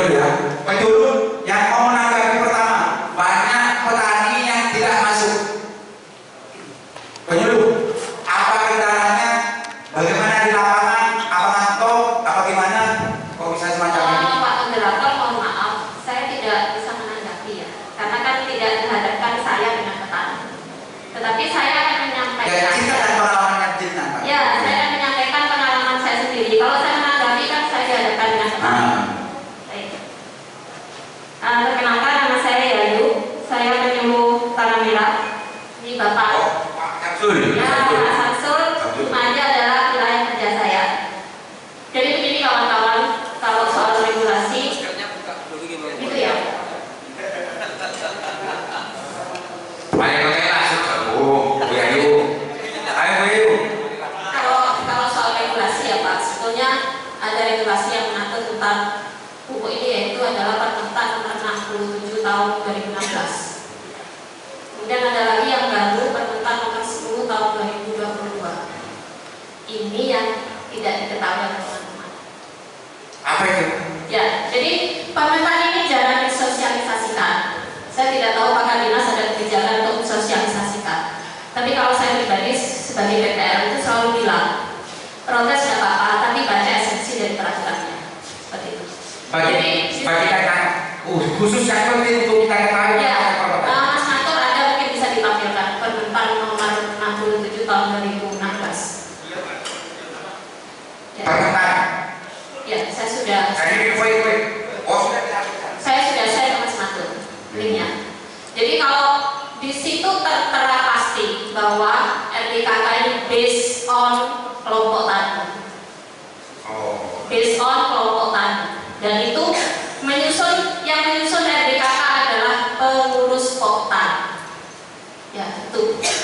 ya. Penjuru yang mau menanggapi pertama, banyak petani yang tidak masuk. Penjuru, apa kendalanya? Bagaimana di lapangan? Apa ngantuk? Apa gimana? Kok bisa semacam ini? Pak moderator, mohon maaf, saya tidak bisa menanggapi ya, karena kan tidak dihadapkan saya dengan petani. Tetapi saya akan menyampaikan. Ya, cinta dan pengalaman cinta, Pak. Ya, saya akan menyampaikan pengalaman saya sendiri. Kalau saya menanggapi kan saya dihadapkan dengan petani. Baik. Perkenalkan, nama saya Yayu. Saya penyuluh tanam merah. Ini Bapak. Oh, Pak Samsul. Ya, Pak Samsul. Cimaja adalah wilayah kerja saya. Jadi begini kawan-kawan, kalau soal regulasi, gitu ya. Kalau soal regulasi ya Pak, sebetulnya ada regulasi yang mengatur tentang pupuk ini, yaitu adalah Permentan nomor 67 tahun 2016. Kemudian ada lagi yang baru, Permentan nomor 10 tahun 2022. Ini yang tidak diketahui oleh teman-teman. Apa itu? Ya, jadi Permentan ini jarang disosialisasikan. Saya tidak tahu apakah dinas ada kebijakan untuk mensosialisasikan. Tapi kalau saya pribadi sebagai DPR itu selalu bilang, protes tidak apa-apa, tapi baca esensi dari peraturannya. Seperti itu. Bagi kita khusus yang penting untuk kita ketahui. Ya, Mas Matur ada mungkin bisa ditampilkan Permentan nomor 67 tahun 2016. Ya. Permentan. Ya, saya sudah. Saya sudah share ke Mas Matur linknya. Jadi kalau di situ tertera pasti bahwa RDKK ini based on kelompok tani. Based on kelompok tani. Dan itu yang menyusun RDKK adalah pengurus Poktan. Ya,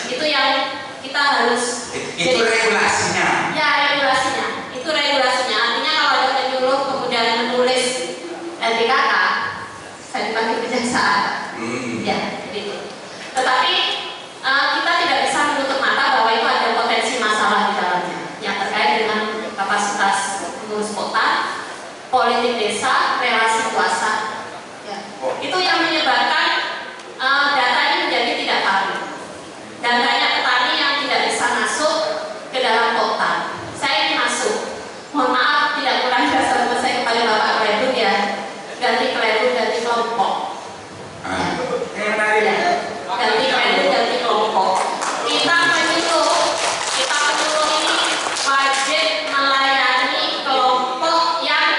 itu yang kita harus. Itu regulasinya. Ya, regulasinya. Itu regulasinya. Artinya kalau ada penyuluh kemudian menulis RDKK, saya dipanggil kejaksaan. Ya, jadi itu. Tetapi kita tidak bisa menutup mata bahwa itu ada potensi masalah di dalamnya yang terkait dengan kapasitas pengurus kota, politik desa, relasi kuasa. Ya. Itu yang menyebabkan data ini menjadi tidak valid dan banyak petani yang tidak bisa masuk ke dalam kota. Saya ini masuk. Mohon maaf tidak kurang jasa saya kepada Bapak Kledun ya. Ganti Kledun, ganti kelompok. Ganti Kledun, ganti kelompok. Kita penyuluh ini wajib melayani kelompok yang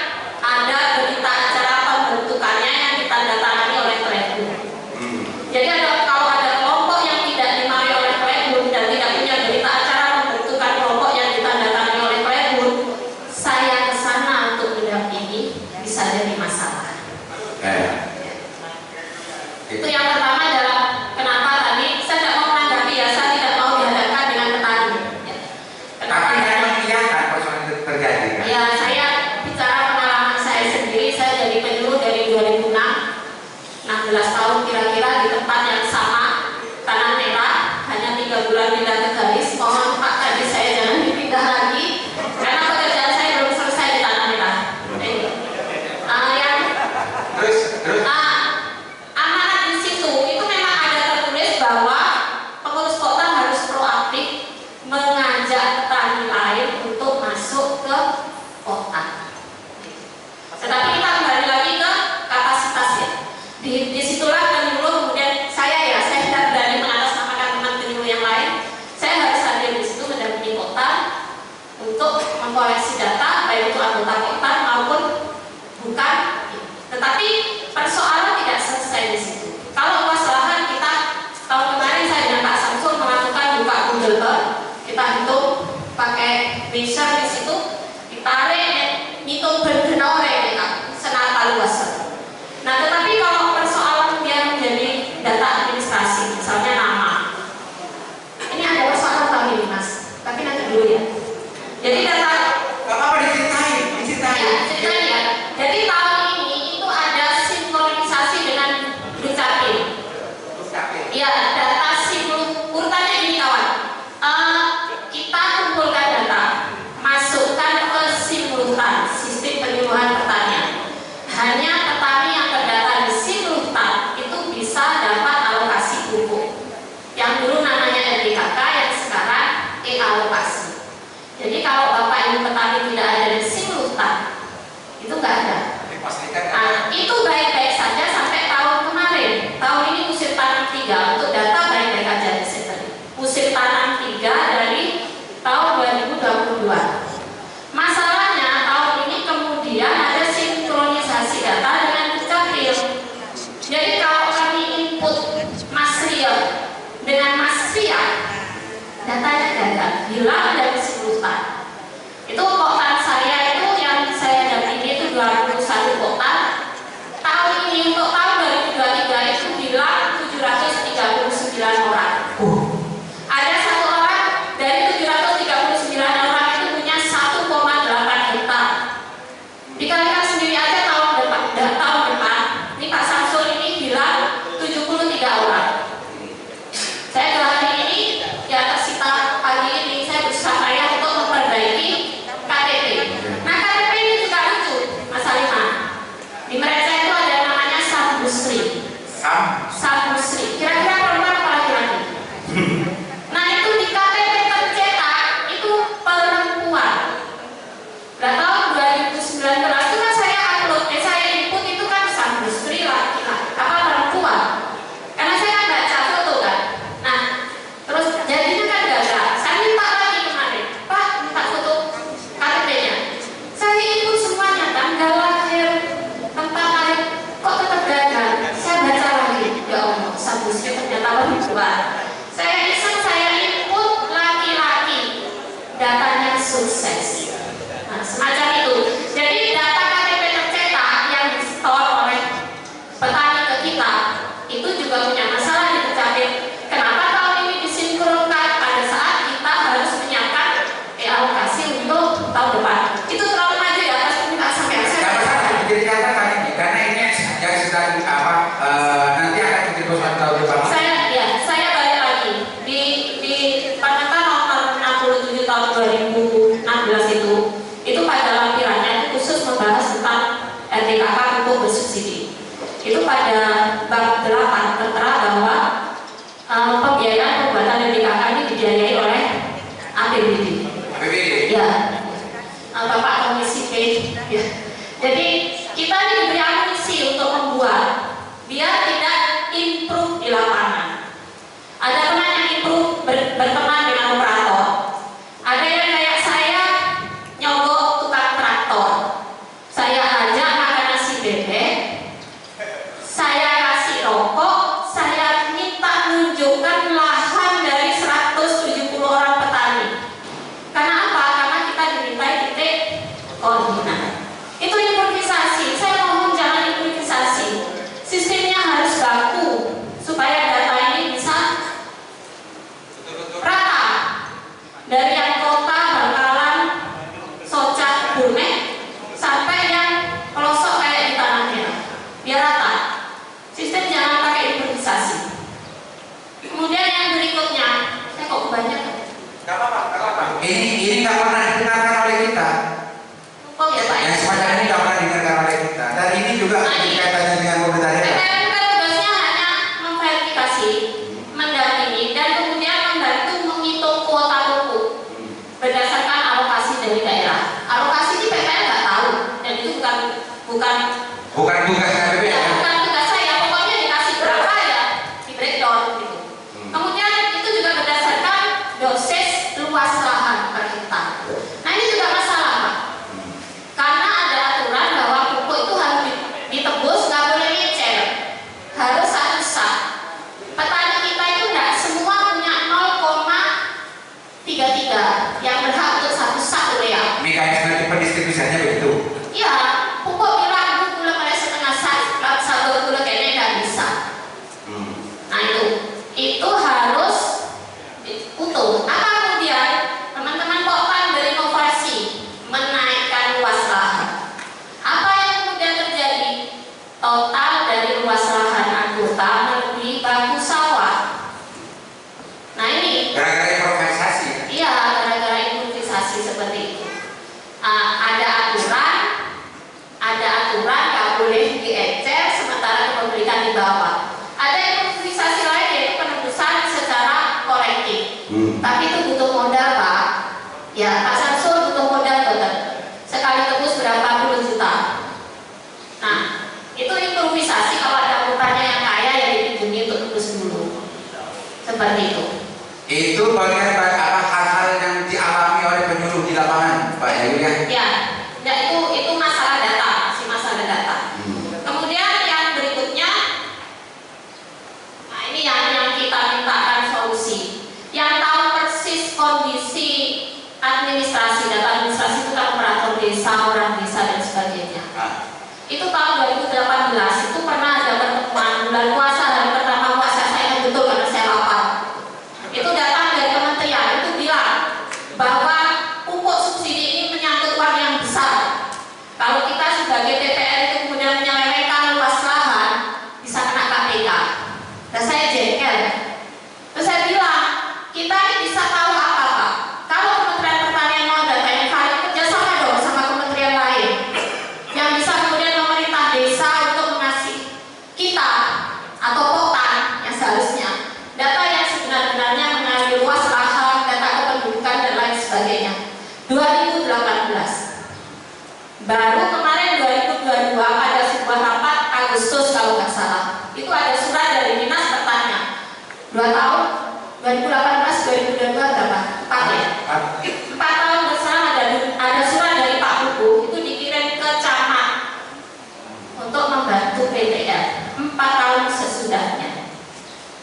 ada berita acara pembentukannya yang ditandatangani oleh Kledun. Jadi kalau ada kelompok yang tidak dimari oleh Kledun dan tidak punya berita acara pembentukan kelompok yang ditandatangani oleh Kledun, saya ke sana untuk mendampingi, bisa jadi masalah. Itu yang pertama adalah kenapa tadi saya tidak mau menanggapi ya, saya tidak mau dihadapkan dengan petani. Ya. Kenapa? Tapi memang kelihatan persoalan itu terjadi kan? Ya, saya bicara pengalaman saya sendiri. Saya jadi penyuluh dari 2006, 16 tahun kira-kira di tempat yang sama, tanah merah, hanya 3 bulan pindah ke Galis. Mohon Pak tadi saya jangan dipindah lagi karena pekerjaan saya belum selesai di tanah merah. Amanat di situ itu memang ada tertulis bahwa pengurus kota harus proaktif mengajak petani lain untuk masuk ke kota. Tetapi kita kembali lagi ke kapasitas ya. Disitulah penyuluh kemudian saya tidak berani mengatasnamakan teman penyuluh yang lain. Saya harus hadir di situ mendampingi kota untuk mengkoleksi data baik itu anggota kota maupun bukan. Tetapi persoalan tidak selesai di situ. Kalau luas lahan kita tahun kemarin saya dengan Pak Samsul melakukan buka Google Earth, kita hitung pakai Wizard di situ, ditarik, ngitung benar-benar ya, senapa luas. Nah, tetapi kalau persoalan yang menjadi data administrasi, misalnya nama, ini ada persoalan kami nih Mas, tapi nanti dulu ya. Jadi data apa diceritain? Ya, ceritain ya. Jadi tahun ini itu ada sinkronisasi dengan Dukcapil. Ya, data urutannya ini kawan. Kita kumpulkan data, masukkan ke simultan sistem penyuluhan pertanian. Hanya datanya gagal, hilang dari simultan. Itu kotak saya itu yang saya dampingi itu 21 kotak. Tahun ini untuk tahun 2023 itu hilang 739 orang. Ada satu orang dari 739 orang itu punya 1,8 hektar. Dikalikan sendiri aja tahun depan, ini Pak Samsul ini hilang 73 orang. Saya hari ini di atas kita pagi ini saya berusaha saya untuk memperbaiki KTP. Nah KTP ini juga lucu, Mas Alima. Di mereka itu ada namanya Sabusri. Sabusri. Kira-kira perempuan apa laki-laki? Nah itu di KTP tercetak itu perempuan. Nah tahun 2019 itu kan saya upload, saya input itu kan Sabusri laki-laki apa perempuan. Karena saya kan baca foto kan. Nah terus jadinya kan gagal. Saya minta lagi kemarin, Pak minta foto KTP-nya. Saya input semuanya, tanggal lahir, tempat lahir, kok tetap gagal. Saya baca lagi, ya Allah, Sabusri ternyata perempuan. Saya iseng, saya input laki-laki, datanya sukses. Nah, semacam itu. Jadi data KTP tercetak yang di-store oleh petani ke kita itu juga punya masalah di Dukcapil. Kenapa tahun ini disinkronkan pada saat kita harus menyiapkan alokasi untuk tahun depan? Itu terlalu maju ya, Mas, minta sampai Jadi katakan ini, karena ini yang sedang nanti akan menjadi persoalan tahun depan. Saya balik lagi di Panata nomor 67 tahun 2016 itu pada lampirannya itu khusus membahas tentang RDKK pupuk bersubsidi. Itu pada bab 8 tertera bahwa pembiayaan pembuatan RDKK ini dibiayai oleh APBD. Ya, Bapak Komisi P. Ya. Jadi kita ini diberi amunisi untuk membuat biar tidak improve di lapangan. Ada teman yang improve berteman dengan operator. Ada yang kayak saya nyogok tukang traktor. Saya ajak makan nasi bebek. Saya kasih rokok. Saya minta menunjukkan lahan dari 170 orang petani. Karena apa? Karena kita dimintai titik koordinat. Itu improvisasi. Saya ngomong jangan improvisasi. Sistemnya harus baku supaya data ini bisa rata. Dari yang kota, Bangkalan, Socat, Burmek, sampai yang pelosok kayak di Tanah Merah. Biar rata. Sistem jangan pakai improvisasi. Kemudian yang berikutnya, saya kok banyak. Gak apa-apa. Ini nggak pernah didengarkan oleh kita. Oh ya Pak. Yang semacam ini nggak pernah didengarkan oleh kita. Dan ini juga kaitannya dengan pemerintah daerah. PPMK tugasnya hanya memverifikasi, mendampingi, dan kemudian membantu menghitung kuota pupuk berdasarkan alokasi dari daerah. Alokasi di PPM nggak tahu, dan itu bukan tugas KPP ya. bukan tugas saya. Pokoknya dikasih berapa ya di breakdown gitu. Kemudian itu juga berdasarkan dosis luas lahan per hektar. Nah ini juga masalah Pak. Karena ada aturan bahwa pupuk itu harus ditebus, nggak boleh ngecer, harus satu sak. Petani kita itu nggak semua punya 0,33 yang berhak untuk satu sak urea. Mekanisme pendistribusiannya begitu. Ya, pupuk bilang gula mulai setengah sak, satu gula kayaknya nggak bisa. Nah itu harus utuh. Apa kemudian teman-teman Pokpan berinovasi menaikkan luas lahan. Apa yang kemudian terjadi? Total dari luas lahan anggota melebihi baku sawah. Nah ini Gara-gara improvisasi. iya, gara-gara improvisasi seperti itu. Ada aturan nggak boleh diecer sementara kepemilikan di bawah. Ada improvisasi lain yaitu penebusan secara kolektif. Tapi itu butuh modal Pak. Ya Pak Samsul butuh modal betul. Sekali tebus berapa puluh juta. Nah itu improvisasi. Kalau ada anggotanya yang kaya ya dipinjami untuk tebus dulu. Seperti itu. Itu bagian hal-hal yang dialami oleh penyuluh di lapangan, Pak Yayu ya. Ya, itu masalah data, masih masalah data. Kemudian yang berikutnya, nah ini yang kita mintakan solusi. Yang tahu persis bulan puasa, hari pertama puasa saya ingat betul karena saya lapar. Itu datang dari kementerian itu bilang bahwa pupuk subsidi ini menyangkut uang yang besar. Kalau kita sebagai DPR itu kemudian menyelewengkan luas lahan, bisa kena KPK. Dan saya jengkel. Terus saya bilang, kita ini bisa tahu apa Pak? Kalau Kementerian Pertanian mau data yang valid, kerjasama dong sama kementerian lain yang bisa kemudian memerintah desa untuk mengasih kita atau kota yang seharusnya data yang sebenar-benarnya mengenai luas lahan, data kependudukan dan lain sebagainya. 2018. Baru kemarin 2022 ada sebuah rapat Agustus kalau nggak salah. Itu ada surat dari Dinas Pertanian. 2 tahun 2018 2022 berapa? 4 ya? 4 tahun berselang ada surat dari Pak Buku itu dikirim ke camat untuk membantu PTR 4 tahun sesudahnya.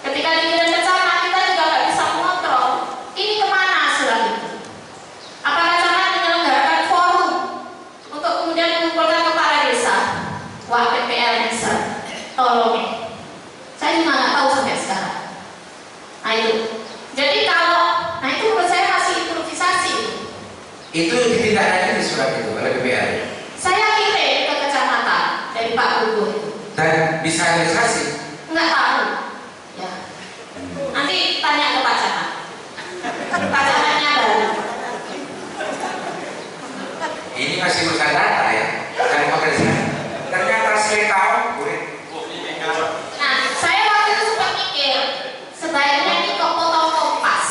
Ketika dikirim ke camat kita juga nggak bisa mengontrol ini kemana surat itu. Apakah camat menyelenggarakan forum untuk kemudian mengumpulkan kepala desa? Wah PPL bisa tolong ya. Saya juga nggak tahu sampai sekarang. Nah itu. Jadi kalau, nah itu menurut saya masih improvisasi. Itu ditindaklanjuti di surat itu oleh BPR. Saya kirim ke kecamatan dari Pak Buku itu. Dan bisa realisasi? Nggak tahu. Ya. Nanti tanya ke Pak Camat. Pak Camatnya baru. Ini masih urusan data ya, dan pekerjaan. Ternyata saya tahu, boleh. Nah, saya waktu itu sempat mikir, sebaiknya ini potong kompas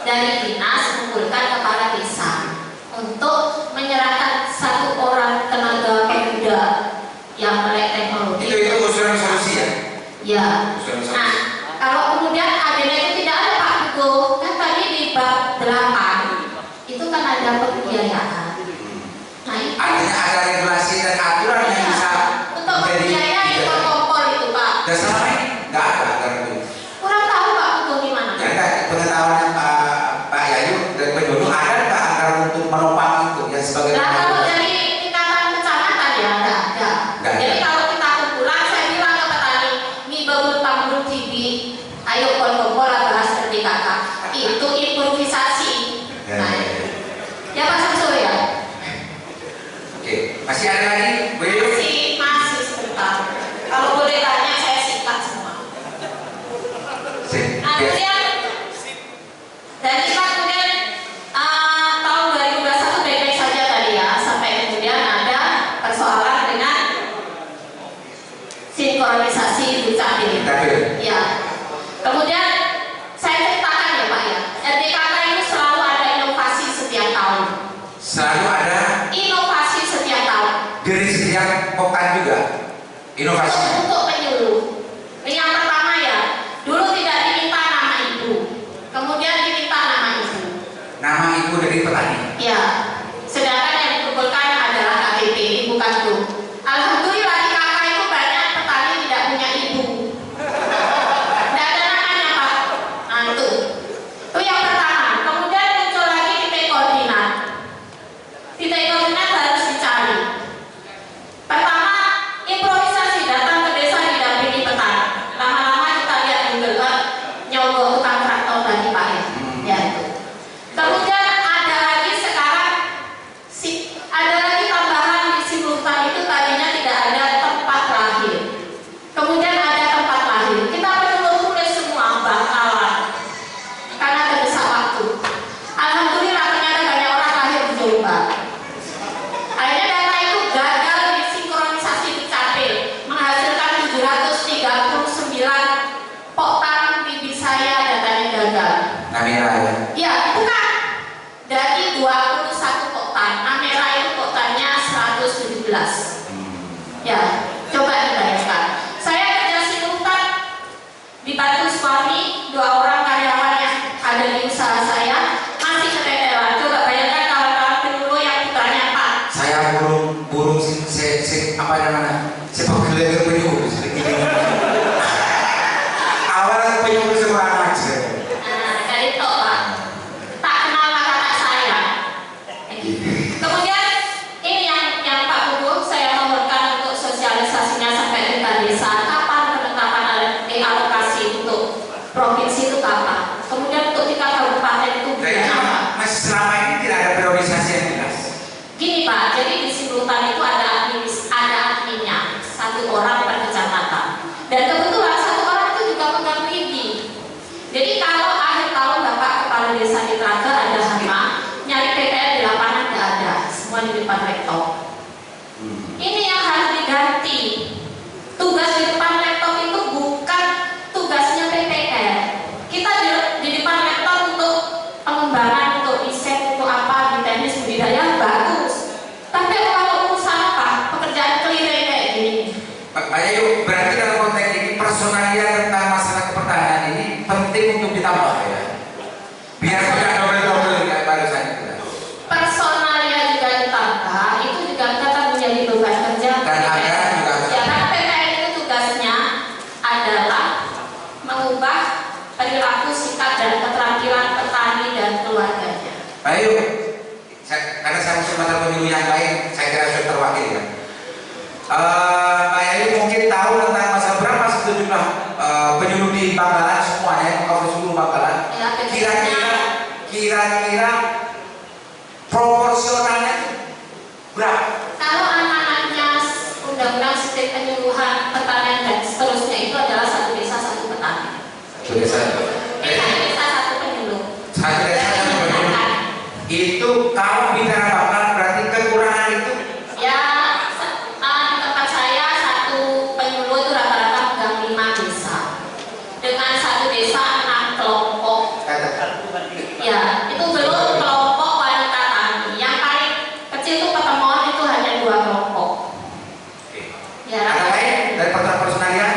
dari dinas mengumpulkan kepala desa untuk menyerahkan 1 orang tenaga pemuda yang melek teknologi. Itu usulan solusi ya? Ya. Usulan solusi. Nah, kalau kemudian akhirnya itu tidak ada Pak Buku, kan tadi di bab 8 itu kan ada pembiayaan. Nah, itu Artinya ada regulasi dan aturan yang bisa untuk pembiayaan kompor itu Pak. Dan selama ini nggak ada aturan itu. Kurang tahu Pak Buku gimana? Ya enggak, pengetahuan Pak Yayu dan penduduk ada nggak anggaran untuk menopang itu yang sebagai Nah, kalau dari tingkatan kecamatan ya nggak ada. Nggak ada. Jadi kalau kita kumpulan, saya bilang ke petani, mi babul tambul tibi, ayo kompor bahas seperti kakak. Itu improvisasi. Ya, Nah, ya, ya. ya Pak Samsul ya. Oke, masih ada lagi, Bu Yayu? Masih sebentar. Kalau boleh tanya saya singkat semua. Nah, kemudian dan kita kemudian tahun 2021 baik-baik saja tadi ya, sampai kemudian ada persoalan dengan sinkronisasi dukcapil. Ya. Kemudian saya ceritakan ya Pak ya, RDKK itu selalu ada inovasi setiap tahun. Selalu ada Inovasi setiap tahun. dari setiap pokan juga inovasi. Untuk penyuluh. Yang pertama ya, dulu tidak diminta nama ibu, kemudian diminta nama ibu. Nama ibu dari petani. Ya, sedangkan yang dikumpulkan adalah KTP, bukan itu. Alhamdulillah di kakak itu banyak petani tidak punya ibu. Tidak ada namanya Pak. Nah itu yang pertama. Kemudian muncul lagi titik koordinat. Titik koordinat harus dicari. Pertama, improvisasi datang ke desa didampingi petani. Lama-lama kita lihat Google Earth nyogok tukang traktor tadi Pak ya. Ya itu. Kemudian ada lagi sekarang ada lagi tambahan di simultan itu tadinya tidak ada tempat lahir. Kemudian ada tempat lahir. Kita perlu tulis semua bakalan karena terdesak waktu. Alhamdulillah ternyata banyak orang lahir di Jombang. Akhirnya data itu gagal disinkronisasi dukcapil, menghasilkan 739 poktan bibit saya datanya gagal. Namira ya. Ya, itu kan dari 21 poktan, Namera itu poktannya 117. Ya, coba dibayangkan. Saya kerja simultan dibantu suami, 2 orang karyawan yang ada di usaha saya masih keteteran. Coba bayangkan kawan-kawan penyuluh yang putranya 4. Saya burung apa namanya? Sepak geleger penyuluh. Awalnya penyuluh semua aja. Dari tok Pak. provinsi itu kapan, kemudian untuk tingkat kabupaten itu Jadi bulan apa. masih selama ini tidak ada priorisasi yang jelas. Gini Pak, jadi di Siburutan itu ada adminnya, satu orang per kecamatan. Dan kebetulan satu orang itu juga pegang PD. Jadi kalau akhir tahun Bapak Kepala Desa di Teraga ada hama, nyari PPL di lapangan nggak ada, semua di depan rektor. Ini yang harus diganti. Tugas di depan laptop itu bukan tugasnya PPL. Kita di depan laptop untuk pengembangan, untuk riset, untuk apa di teknis budidaya bagus. Tapi kalau urusan apa, pekerjaan keliling kayak gini. Pak Ayu, berarti dalam konteks ini personalia tentang masalah kepertanian ini penting untuk ditambah ya. Biar tidak double-double kayak barusan itu. Personalia juga ditambah, itu juga tetap menjadi beban kerja. Dan anggaran juga. Ya kan PPL itu tugasnya adalah mengubah perilaku, sikap dan keterampilan petani dan keluarganya. Pak Ayu, karena saya masuk masalah pemilu yang lain, saya kira sudah terwakili ya. Pak Ayu mungkin tahu tentang masalah berapa jumlah penyuluh di Bangkalan semuanya, kalau seluruh Bangkalan. Ya, Kira-kira proporsionalnya berapa? kalau anak-anaknya undang-undang sistem penyuluhan pertanian dan seterusnya itu adalah satu desa satu petani. Satu desa. Satu desa satu penyuluh. Satu desa satu penyuluh. Itu kalau bicara Bangkalan berarti kekurangan itu. Ya, di tempat saya satu penyuluh itu rata-rata pegang 5 desa. Dengan satu desa 6 kelompok. Ya, itu belum kelompok wanita tani. Yang paling kecil itu pertemuan itu hanya 2 kelompok. Ya, Ada lain dari personalia?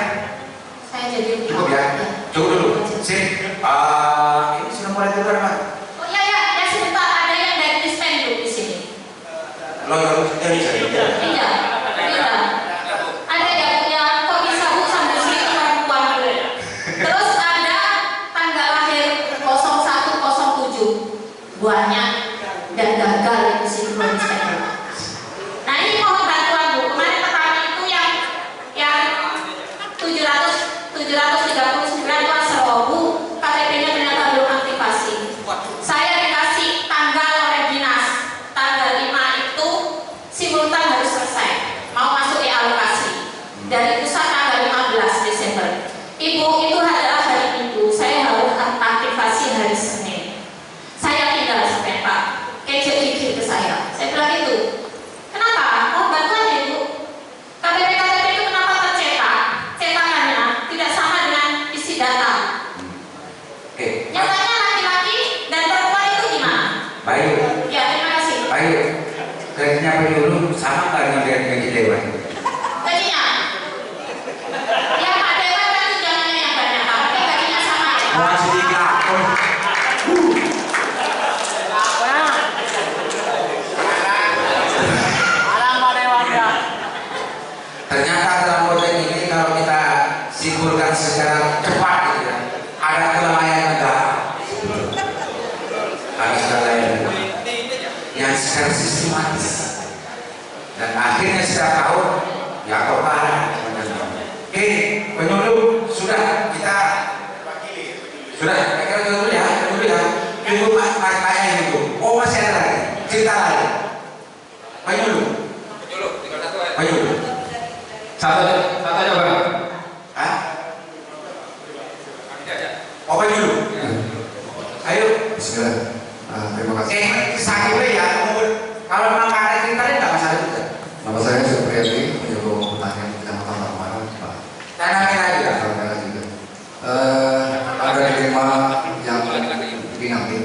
saya jadi Cukup ya? Cukup dulu. Sip. Ini sudah mulai keluar Pak. Oh ya sebentar, ada yang dari Dispenduk di sini. Lo Iya. Ada yang punya kok bisa Bu sambil sini perempuan dulu. Terus ada tanggal lahir 0107 banyak dan gagal itu sinkronis Dispenduk. Nah ini mohon bantuan Bu. Kemarin petani itu yang 739 itu asal Bu, KTP-nya ternyata belum aktivasi. Saya dikasih tanggal oleh dinas, tanggal 5 itu simultan harus selesai, mau masuk di alokasi dari pusat tanggal 15 Desember. Ibu, itu adalah hari Minggu, saya harus aktivasi hari Senin. Saya tinggal sampai Pak kejek gigit ke saya bilang itu kenapa? Oh bantuan ya Ibu, KTP itu kenapa tercetak, cetakannya tidak sama dengan isi data. Oke. Nyatanya laki-laki dan perempuan itu gimana? Baik. Ya, terima kasih. Baik. Gajinya penyuluh sama nggak dengan gaji dewan? Gajinya? Ya Pak Dewan kan tunjangannya yang banyak, tapi gajinya sama ya. Mau sedikit. Ternyata dalam konteks ini kalau kita simpulkan secara cepat gitu ya, ada kelalaian negara, ada kelalaian yang secara sistematis dan akhirnya setiap tahun ya kepala. Oke, penyuluh sudah kita kira dulu ya, tunggu tanya itu. Oh masih ada lagi, cerita lagi. Penyuluh. Satu aja Bang. Hah? Oh penyuluh. Ayo. Bismillah. Terima kasih. Sakitnya ya. Kalau memang ada ceritanya nggak masalah juga. Nama saya Supriyadi, penyuluh pertanian Kecamatan Tamaran, Pak. Tanamnya aja. Karena juga ada dilema yang dinamik.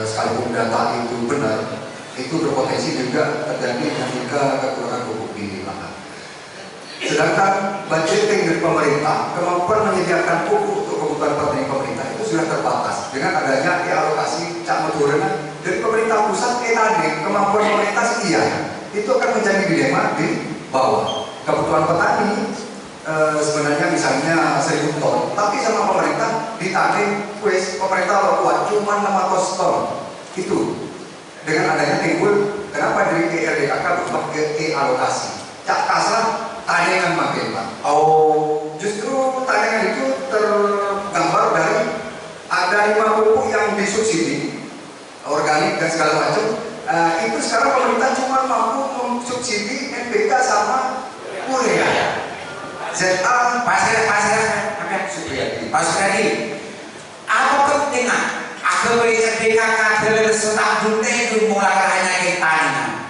Sekalipun data itu benar, itu berpotensi juga terjadi dinamika kekurangan pupuk di lahan. Sedangkan budgeting dari pemerintah, kemampuan menyediakan pupuk untuk kebutuhan petani pemerintah itu sudah terbatas dengan adanya alokasi cak motornya dari pemerintah pusat. Tadi kemampuan pemerintah iya, itu akan menjadi dilema di bawah. Kebutuhan petani sebenarnya misalnya 1000 ton, tapi sama pemerintah ditarik, pemerintah lo kuat cuma 600 ton. Itu dengan adanya timbul kenapa dari ERDKK berubah ke alokasi. Cak kasar tayangan makin Pak. Oh, Justru tayangan itu tergambar ZA Pak Supriyadi, apa pentingnya AKBP BKK dari setahun itu mulai hanya kita ini?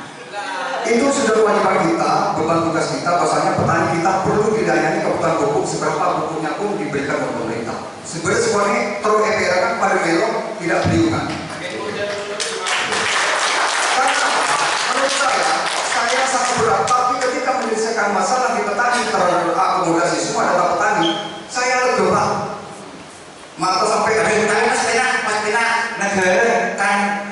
itu sudah kewajiban kita, beban tugas kita, bahwasanya petani kita perlu dilayani kebutuhan pupuk seberapa pupuknya pun diberikan oleh pemerintah. Sebenarnya semuanya terus kan pada melo tidak beliungan. Menurut saya sangat berat. Tapi ketika menyelesaikan masalah di petani terakomodasi semua data petani, saya lega Pak. Maka sampai Tapi pastinya negara kan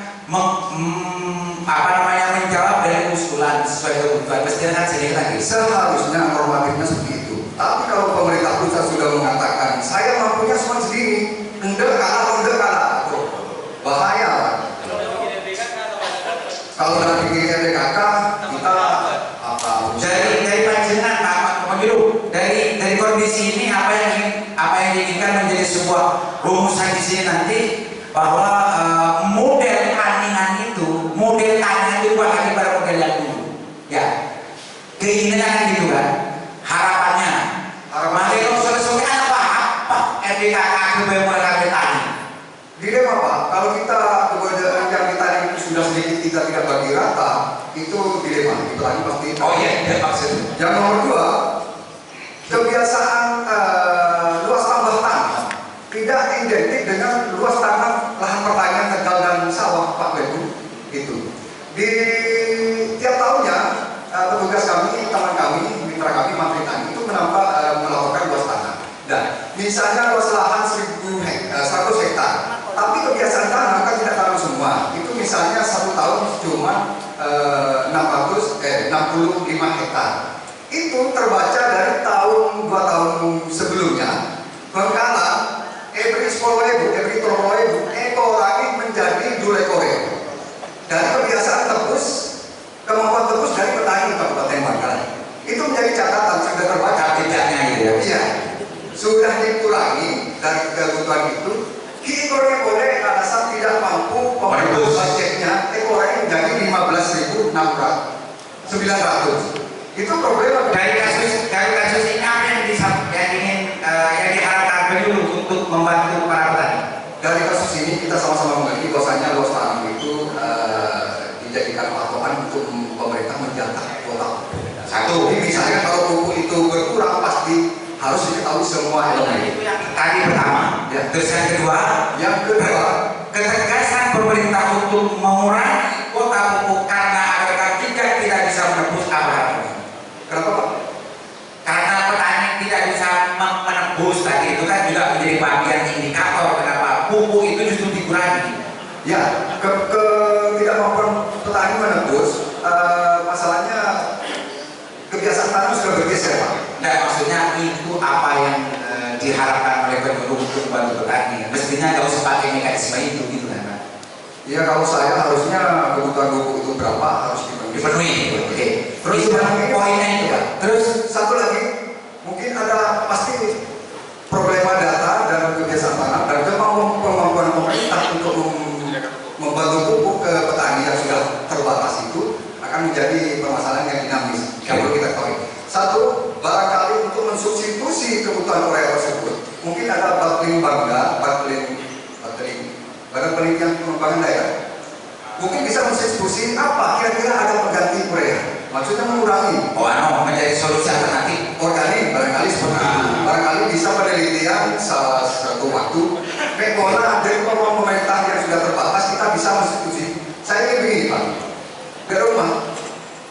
menjawab dari usulan sesuai kebutuhan. Mestinya kan sedikit lagi. seharusnya normatifnya seperti itu. Tapi kalau pemerintah pusat sudah mengatakan saya mampunya cuma segini, enggak kalah, bahaya Pak. Kalau dalam pikiran BKK kita apa? Dari panjenengan Pak Pemilu, dari kondisi ini apa yang diinginkan menjadi sebuah rumusan di sini nanti bahwa model tanian itu bukan lagi pada model yang dulu. Ya, keinginannya kan gitu kan, harapannya. Makanya solusinya apa? RBKK kebebasan tani. Dilema Pak, kalau kita kemudian yang kita itu sudah sedikit kita tidak bagi rata, itu dilema. Itu lagi pasti. Oh iya, maksudnya. Yang nomor dua, kebiasaan luas tambah tanah tidak identik dengan luas tanah lahan pertanian tegal dan sawah Pak Bedu. Itu di tiap tahunnya petugas kami, teman kami, mitra kami, Menteri Tani itu melaporkan luas tanah. Dan misalnya luas lahan 100 hektar, tapi kebiasaan tanah kan tidak tanam semua. Itu misalnya satu tahun cuma 65 hektar. Itu terbaca dari tahun 2 tahun sebelumnya. Bengkala, every 10.000 ekor lagi menjadi 2 ekor. Dari kebiasaan tebus, kemampuan tebus dari petani Kabupaten Bangkalan. Itu menjadi catatan sudah terbaca Tidaknya gitu ya. Iya, sudah dikurangi dari kebutuhan itu. Kini boleh alasan tidak mampu memenuhi budgetnya, ekornya menjadi 15.900. Itu problema. Dari kasus ini apa yang diharapkan dulu untuk membantu para petani? Dari kasus ini kita sama-sama mengerti bahwasanya luas tanam itu dijadikan patokan untuk pemerintah menjatah kuota. Satu, Misalnya kalau pupuk itu berkurang pasti harus diketahui semua elemen. itu yang tadi pertama. Ya. Terus yang kedua, ketegasan pemerintah untuk mengurangi kuota pupuk karena agar tidak bisa menembus apa-apa. Kenapa Pak? Karena petani tidak bisa menembus tadi itu kan juga menjadi bagian indikator kenapa pupuk itu justru dikurangi. Ya, ketidakmampuan petani menembus, masalahnya kebiasaan tanam sudah bergeser Pak. Nah, maksudnya itu apa yang diharapkan oleh penyuluh untuk membantu petani. Mestinya nggak usah pakai mekanisme itu gitu kan Pak. Ya kalau saya harusnya kebutuhan pupuk itu berapa harus Dipenuhi. Oke. Terus Itu poinnya itu Pak. Terus satu lagi, mungkin ada pasti problema data dan kebiasaan tanam dan kemampuan pemerintah untuk membantu pupuk ke petani yang sudah terbatas itu akan menjadi permasalahan yang dinamis yang perlu kita ketahui. Satu, barangkali untuk mensubstitusi kebutuhan urea tersebut, mungkin ada Badan Penelitian Pengembangan Daerah. Mungkin bisa mensubstitusi apa kira-kira ada pengganti urea. Maksudnya mengurangi. menjadi solusi alternatif. Organik barangkali seperti itu. Barangkali bisa penelitian salah satu waktu. Mekola dari pemerintah yang sudah terbatas kita bisa mensubstitusi. Saya ingin begini Pak. Di rumah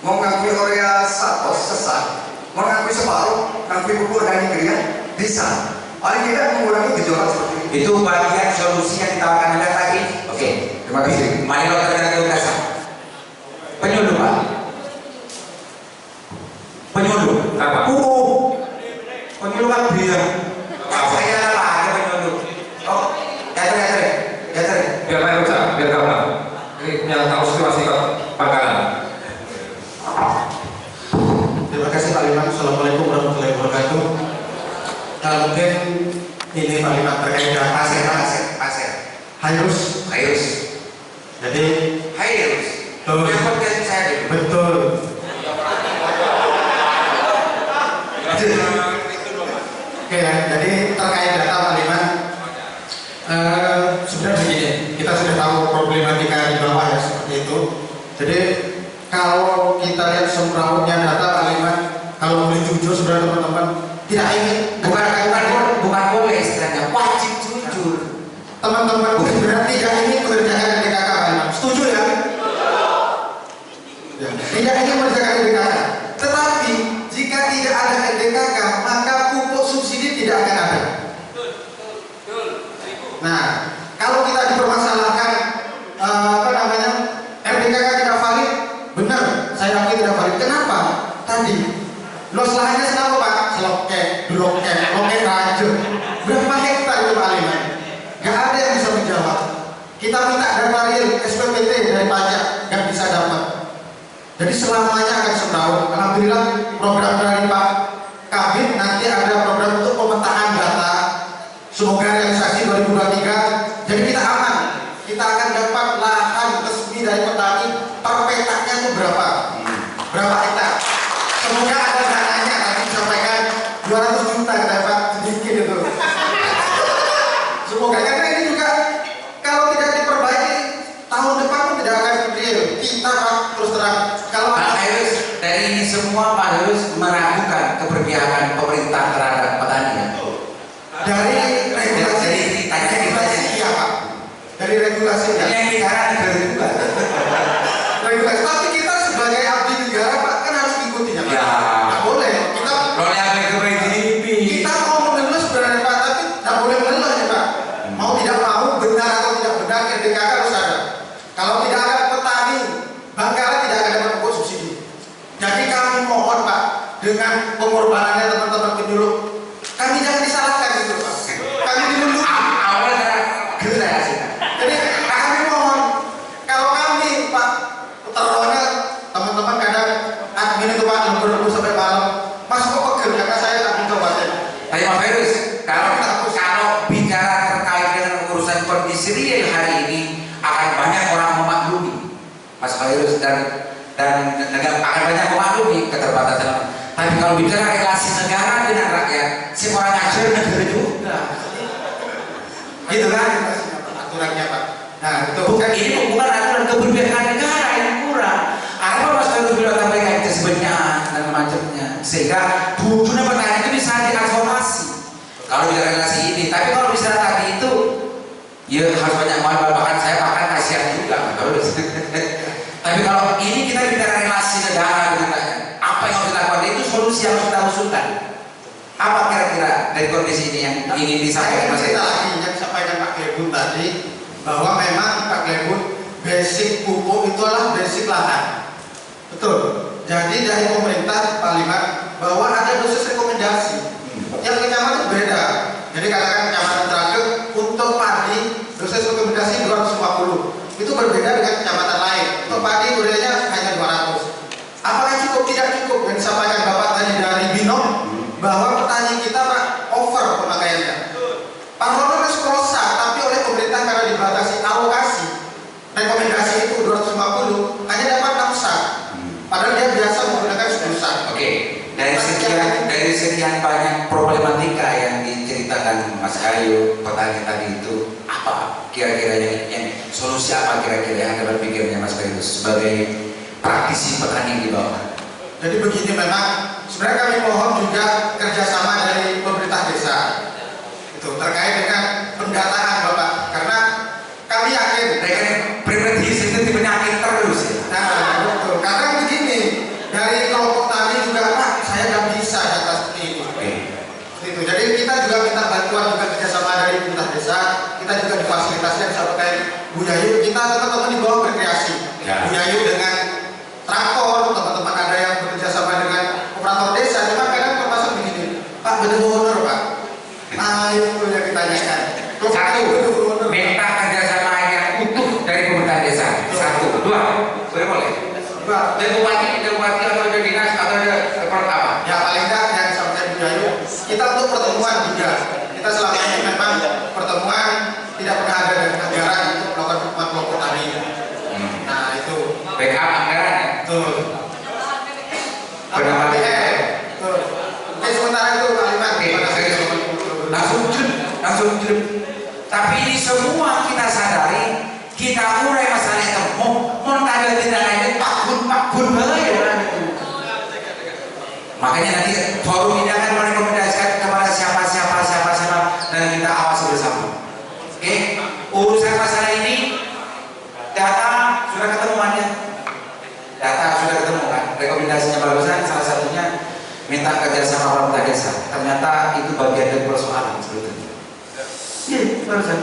mau mengakui urea sesat, mau mengakui separuh, mengakui pupuk organik ria, bisa. Paling tidak mengurangi gejolak seperti itu. Itu bagian solusi yang ditawarkan Anda tadi. Oke. Terima kasih. Mari kita kasih penyuluh Pak. Penyuluh. Apa? Penyuluh kan dia. Saya lah ada penyuluh. Oh, ya tadi. Biar saya ucap, biar gampang. Ini yang tahu situasi Bangkalan. Terima kasih Pak Liman. Assalamualaikum warahmatullahi wabarakatuh. Mungkin ini Pak Liman terkait dengan Pasir. Hairus. Jadi Betul. Yang podcast saya betul. Oke ya, jadi terkait data Pak Liman, sebenarnya begini, kita sudah tahu problematika di bawah ya seperti itu. Jadi kalau kita lihat semrawutnya data Pak Liman, kalau boleh jujur sebenarnya teman-teman tidak ingin bukan boleh istilahnya, wajib jujur. Teman-teman sebenarnya tidak ingin mengerjakan NDKK Pak Liman, setuju ya? Ya, tidak ingin mengerjakan NDKK. Tetapi jika tidak ada NDKK, maka pupuk subsidi tidak akan ada. Nah, kalau kita dipermasalahkan NDKK tidak valid, benar, saya akui tidak valid. Kenapa? Tadi luas lahannya kenapa Pak? Seloket, bloket, loket raja. Berapa hektar itu Pak Liman? Gak ada yang bisa menjawab. Kita minta data real SPPT dari pajak, gak bisa dapat. Jadi selamanya akan semrawut. Alhamdulillah program dari Pak Kabit nanti ada program untuk pemetaan data. Semoga realisasi 2023. Jadi kita aman. Kita akan dapat lahan resmi dari petani per petaknya itu berapa? Berapa hektar? Semoga ada dananya nanti disampaikan 200 juta kata Pak, sedikit itu. Semoga karena ini juga kalau tidak diperbaiki tahun depan pun tidak akan real. Kita Pak terus terang kalau Pak Heru, dari ini semua Pak Heru meragukan keberpihakan pemerintah terhadap petani ya? dari regulasi iya Pak, dari regulasi ya. Yang negara juga. Regulasi, tapi kita sebagai abdi negara Pak kan harus ikuti ya Pak. Ya. Nggak boleh. Kita mau mengeluh sebenarnya Pak, tapi nggak boleh mengeluh ya Pak. Mau tidak mau, benar atau tidak benar, NDKK harus ada. Kalau tidak ada petani, Bangkalan tidak akan dapat pupuk subsidi. Jadi kami mohon Pak, dengan pengorbanannya teman-teman penyuluh, kami jangan disalahkan gitu Pak. Kami dilindungi. Awalnya gerak sih. Jadi kami mohon, kalau kami Pak Utarona, teman-teman kadang admin itu Pak lembur sampai malam, Mas kok pegel karena saya tak kabupaten. Tapi Pak Heru, kalau bicara terkait dengan urusan kondisi real hari ini, akan banyak orang memaklumi, Mas Heru, dan negara akan banyak memaklumi keterbatasan. Tapi kalau bicara relasi negara dengan rakyat, si orang ajar negara juga. Gitu kan? Aturannya Pak. Nah itu Ini bukan aturan keberpihakan negara yang kurang. Apa Mas Heru bilang sampaikan kesebutnya dan macamnya, sehingga dunia petani itu bisa diadvokasi. Kalau bicara relasi ini, tapi kalau bicara tadi itu, ya harus banyak mohon bahkan saya makan kasihan juga. Tapi kalau ini kita bicara relasi negara beritanya, apa yang harus dilakukan itu solusi yang harus kita usulkan. Apa kira-kira dari kondisi ini yang ingin disampaikan Mas Heru? lagi yang disampaikan Pak Glebun tadi, bahwa memang Pak Glebun basic pupuk itu adalah basic lahan. Betul. Jadi dari pemerintah Pak Liman bahwa ada dosis rekomendasi. Yang kecamatan beda. Jadi katakan kecamatan Tragek untuk padi dosis rekomendasi 250. Itu berbeda dengan kecamatan lain. Untuk padi ureanya hanya 200. Apakah cukup? Tidak cukup. Yang disampaikan Bapak tadi dari Binom bahwa petani kita Pak over pemakaiannya. Pak Rono prosa, tapi oleh pemerintah karena dibatasi alokasi rekomendasi itu 250 hanya dapat 6 sak. Padahal dia biasa menggunakan 10 sak. Oke, dari sekian banyak problematika yang diceritakan Mas Ayu petani tadi itu, apa kira-kira yang solusi apa kira-kira yang Anda berpikirnya Mas Ayu sebagai praktisi petani di bawah? Jadi begini, memang sebenarnya kami mohon juga kerjasama dari pemerintah desa itu terkait dengan pendataan Bapak, karena kami yakin Primitif itu penyakit terus ya. nah betul, karena begini dari kelompok tani juga Pak saya nggak bisa data seperti itu. Itu. Jadi kita juga minta bantuan juga kerjasama dari pemerintah desa, kita juga difasilitasi disampaikan Bu Yayu, kita teman-teman di bawah berkreasi. Ya. Bu Yayu dengan traktor, teman-teman ada yang bekerja sama dengan operator desa, cuma kadang termasuk begini, Pak bener-bener Pak. Nah itu yang ditanyakan. Satu, minta kerjasama yang utuh dari pemerintah desa. Satu, dua, boleh. Dari bupati atau dari dinas atau dari apa? Ya paling tidak yang disampaikan Bu Yayu, kita untuk pertemuan juga. Kita selama ini memang pertemuan tidak pernah ada dengan anggaran untuk melakukan pertemuan kelompok tani. Nah itu. Backup anggaran ya. Betul. Betul. Betul. Oke sementara itu Pak Liman. Oke, langsung jrep. Tapi ini semua kita sadari, kita urai masalah itu. Mau ada tidak ada pakun baik orang itu. Makanya nanti forum ini akan merekomendasikan kepada siapa dan kita awasi bersama. Oke, urusan masalah ini data sudah ketemu kan? Rekomendasinya barusan salah satunya minta kerjasama pemerintah desa. Ternyata itu bagian dari persoalan sebetulnya. Iya, barusan.